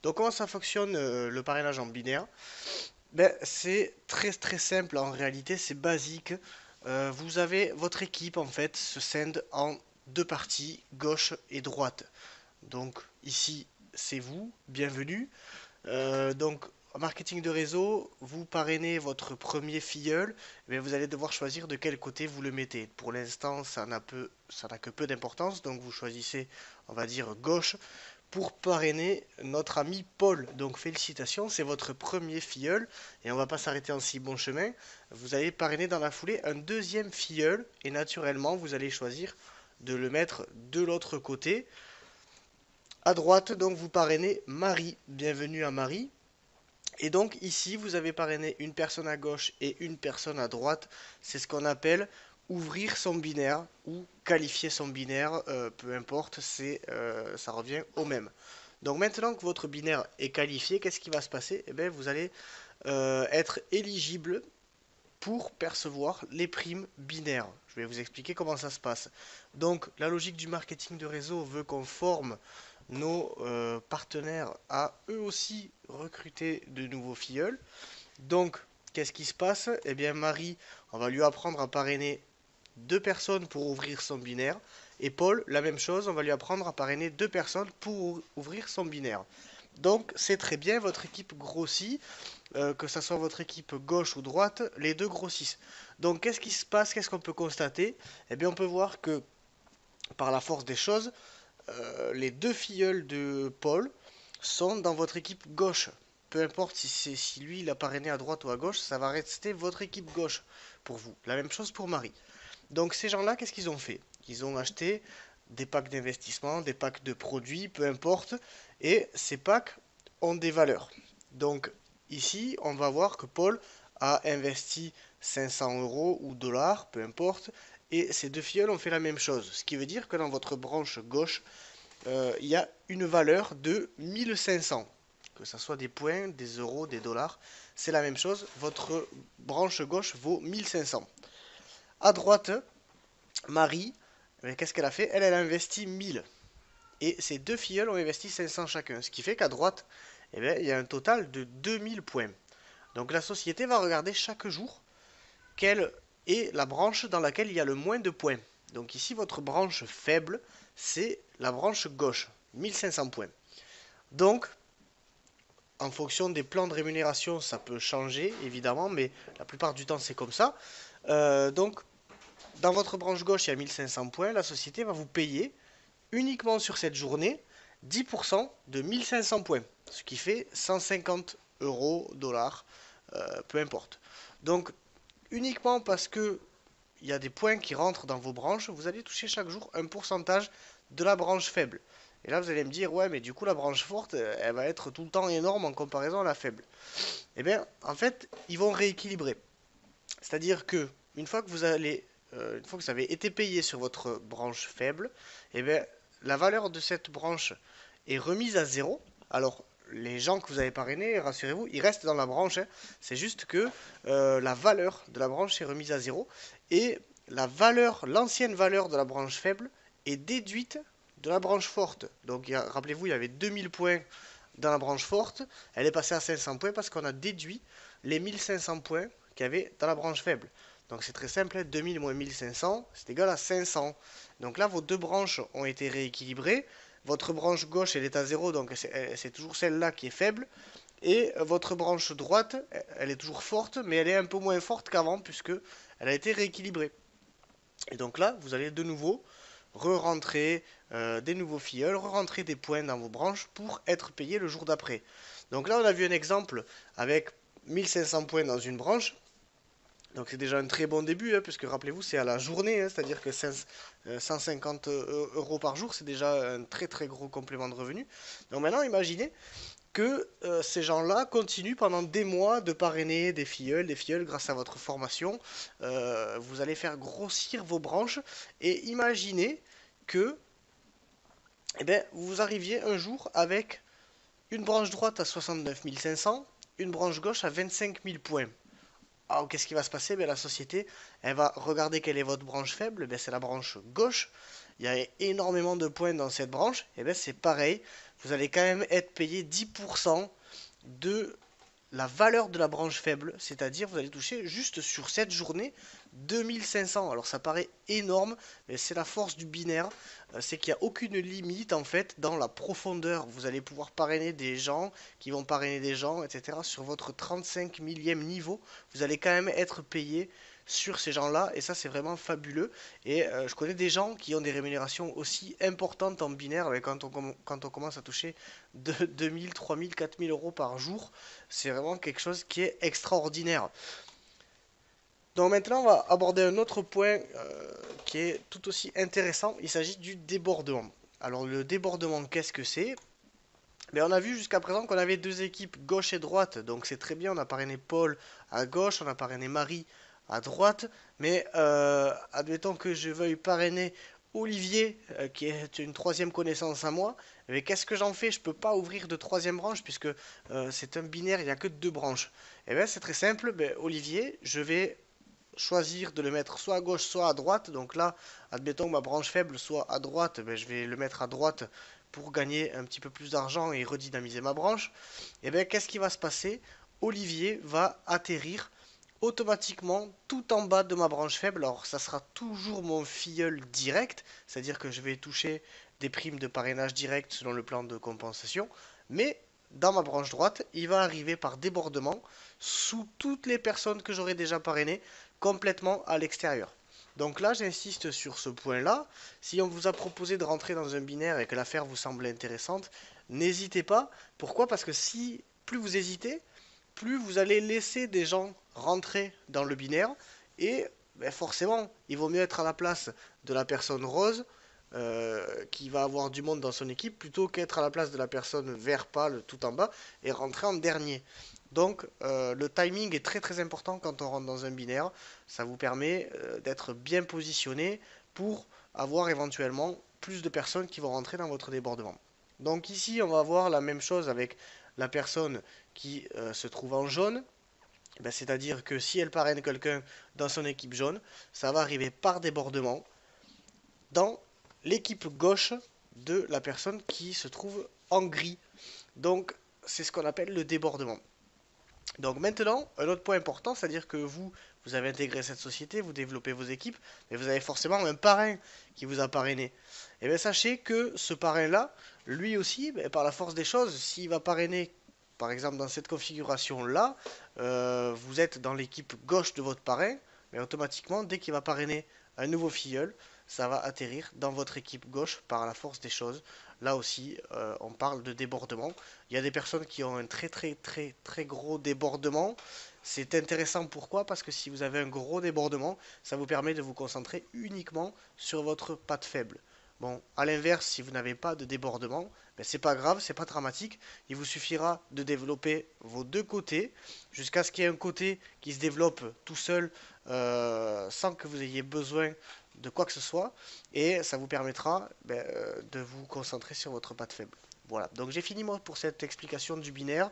Donc comment ça fonctionne le parrainage en binaire? Ben, c'est très simple en réalité, c'est basique. Vous avez votre équipe en fait se scinde en deux parties, gauche et droite. Donc ici c'est vous, bienvenue. Donc en marketing de réseau, vous parrainez votre premier filleul, mais vous allez devoir choisir de quel côté vous le mettez. Pour l'instant, ça n'a que peu d'importance, donc vous choisissez, on va dire, gauche pour parrainer notre ami Paul. Donc félicitations, c'est votre premier filleul et on va pas s'arrêter en si bon chemin. Vous allez parrainer dans la foulée un deuxième filleul et naturellement vous allez choisir de le mettre de l'autre côté. À droite, donc vous parrainez Marie. Bienvenue à Marie. Et donc ici, vous avez parrainé une personne à gauche et une personne à droite. C'est ce qu'on appelle ouvrir son binaire ou qualifier son binaire, peu importe, ça revient au même. Donc maintenant que votre binaire est qualifié, qu'est-ce qui va se passer? Eh bien, vous allez être éligible pour percevoir les primes binaires. Je vais vous expliquer comment ça se passe. Donc la logique du marketing de réseau veut qu'on forme nos partenaires à eux aussi recruter de nouveaux filleuls. Donc qu'est-ce qui se passe? Eh bien Marie, on va lui apprendre à parrainer deux personnes pour ouvrir son binaire. Et Paul, la même chose, on va lui apprendre à parrainer deux personnes pour ouvrir son binaire. Donc c'est très bien, votre équipe grossit, que ce soit votre équipe gauche ou droite, les deux grossissent. Donc qu'est-ce qui se passe, qu'est-ce qu'on peut constater? Eh bien on peut voir que par la force des choses, les deux filleuls de Paul sont dans votre équipe gauche. Peu importe si lui il a parrainé à droite ou à gauche, ça va rester votre équipe gauche pour vous. La même chose pour Marie. Donc ces gens-là, qu'est-ce qu'ils ont fait? Ils ont acheté des packs d'investissement, des packs de produits, peu importe, et ces packs ont des valeurs. Donc ici, on va voir que Paul a investi 500 euros ou dollars, peu importe, et ces deux filleuls ont fait la même chose. Ce qui veut dire que dans votre branche gauche, il y a une valeur de 1500. Que ce soit des points, des euros, des dollars, c'est la même chose. Votre branche gauche vaut 1500. À droite, Marie, qu'est-ce qu'elle a fait? Elle a investi 1000. Et ces deux filleuls ont investi 500 chacun. Ce qui fait qu'à droite, eh bien, il y a un total de 2000 points. Donc la société va regarder chaque jour quelle est la branche dans laquelle il y a le moins de points. Donc ici, votre branche faible, c'est la branche gauche, 1500 points. Donc, en fonction des plans de rémunération, ça peut changer, évidemment, mais la plupart du temps, c'est comme ça. Donc, dans votre branche gauche, il y a 1500 points. La société va vous payer uniquement sur cette journée 10% de 1500 points, ce qui fait 150 euros, dollars, peu importe. Donc, uniquement parce que il y a des points qui rentrent dans vos branches, vous allez toucher chaque jour un pourcentage de la branche faible. Et là, vous allez me dire, ouais, mais du coup, la branche forte, elle va être tout le temps énorme en comparaison à la faible. Eh bien, en fait, ils vont rééquilibrer. C'est-à-dire que une fois que vous avez été payé sur votre branche faible, eh bien, la valeur de cette branche est remise à zéro. Alors, les gens que vous avez parrainés, rassurez-vous, ils restent dans la branche, hein. C'est juste que la valeur de la branche est remise à zéro et l'ancienne valeur de la branche faible est déduite de la branche forte. Donc, rappelez-vous, il y avait 2000 points dans la branche forte, elle est passée à 500 points parce qu'on a déduit les 1500 points qu'il y avait dans la branche faible. Donc c'est très simple, 2000 moins 1500, c'est égal à 500. Donc là, vos deux branches ont été rééquilibrées. Votre branche gauche, elle est à zéro, donc c'est toujours celle-là qui est faible. Et votre branche droite, elle est toujours forte, mais elle est un peu moins forte qu'avant, puisque elle a été rééquilibrée. Et donc là, vous allez de nouveau re-rentrer des nouveaux filleuls, re-rentrer des points dans vos branches pour être payé le jour d'après. Donc là, on a vu un exemple avec 1500 points dans une branche. Donc c'est déjà un très bon début, hein, puisque rappelez-vous, c'est à la journée, hein, c'est-à-dire que 150 euros par jour, c'est déjà un très gros complément de revenu. Donc maintenant, imaginez que ces gens-là continuent pendant des mois de parrainer des filleuls grâce à votre formation. Vous allez faire grossir vos branches et imaginez que eh bien, vous arriviez un jour avec une branche droite à 69 500, une branche gauche à 25 000 points. alors, qu'est-ce qui va se passer? Ben, la société, elle va regarder quelle est votre branche faible. Ben, c'est la branche gauche. Il y a énormément de points dans cette branche. Et ben, c'est pareil. Vous allez quand même être payé 10% de la valeur de la branche faible, c'est-à-dire vous allez toucher juste sur cette journée 2500. Alors ça paraît énorme, mais c'est la force du binaire, c'est qu'il n'y a aucune limite en fait dans la profondeur. Vous allez pouvoir parrainer des gens qui vont parrainer des gens, etc. Sur votre 35 millième niveau, vous allez quand même être payé sur ces gens-là, et ça c'est vraiment fabuleux. Et je connais des gens qui ont des rémunérations aussi importantes en binaire, mais quand on commence à toucher de 2000, 3000, 4000 euros par jour, c'est vraiment quelque chose qui est extraordinaire. Donc maintenant, on va aborder un autre point qui est tout aussi intéressant. Il s'agit du débordement. Alors le débordement, qu'est-ce que c'est? Mais on a vu jusqu'à présent qu'on avait deux équipes gauche et droite, donc c'est très bien. On a parrainé Paul à gauche, on a parrainé Marie à droite, mais admettons que je veuille parrainer Olivier, qui est une troisième connaissance à moi. Mais qu'est-ce que j'en fais? Je peux pas ouvrir de troisième branche puisque c'est un binaire, il n'y a que deux branches. Et bien c'est très simple, ben, Olivier, je vais choisir de le mettre soit à gauche, soit à droite. Donc là, admettons que ma branche faible soit à droite, ben, je vais le mettre à droite pour gagner un petit peu plus d'argent et redynamiser ma branche. Et bien, qu'est-ce qui va se passer? Olivier va atterrir automatiquement tout en bas de ma branche faible. Alors, ça sera toujours mon filleul direct, c'est-à-dire que je vais toucher des primes de parrainage direct selon le plan de compensation, mais dans ma branche droite, il va arriver par débordement sous toutes les personnes que j'aurais déjà parrainées complètement à l'extérieur. Donc là, j'insiste sur ce point-là. Si on vous a proposé de rentrer dans un binaire et que l'affaire vous semble intéressante, n'hésitez pas. Pourquoi? Parce que si plus vous hésitez, plus vous allez laisser des gens rentrer dans le binaire et ben, forcément, il vaut mieux être à la place de la personne rose qui va avoir du monde dans son équipe plutôt qu'être à la place de la personne vert pâle tout en bas et rentrer en dernier. Donc le timing est très très important quand on rentre dans un binaire. Ça vous permet d'être bien positionné pour avoir éventuellement plus de personnes qui vont rentrer dans votre débordement. Donc ici on va voir la même chose avec la personne qui se trouve en jaune. Ben, c'est-à-dire que si elle parraine quelqu'un dans son équipe jaune, ça va arriver par débordement dans l'équipe gauche de la personne qui se trouve en gris. Donc c'est ce qu'on appelle le débordement. Donc maintenant, un autre point important, c'est-à-dire que vous avez intégré cette société, vous développez vos équipes, mais vous avez forcément un parrain qui vous a parrainé. Et bien sachez que ce parrain-là, lui aussi, ben, par la force des choses, s'il va parrainer, par exemple dans cette configuration-là, vous êtes dans l'équipe gauche de votre parrain, mais automatiquement, dès qu'il va parrainer un nouveau filleul, ça va atterrir dans votre équipe gauche par la force des choses. Là aussi, on parle de débordement. Il y a des personnes qui ont un très très très très gros débordement. C'est intéressant pourquoi? Parce que si vous avez un gros débordement, ça vous permet de vous concentrer uniquement sur votre patte faible. Bon, à l'inverse, si vous n'avez pas de débordement, ben c'est pas grave, c'est pas dramatique. Il vous suffira de développer vos deux côtés jusqu'à ce qu'il y ait un côté qui se développe tout seul sans que vous ayez besoin de quoi que ce soit et ça vous permettra de vous concentrer sur votre patte faible. Voilà, donc j'ai fini moi pour cette explication du binaire.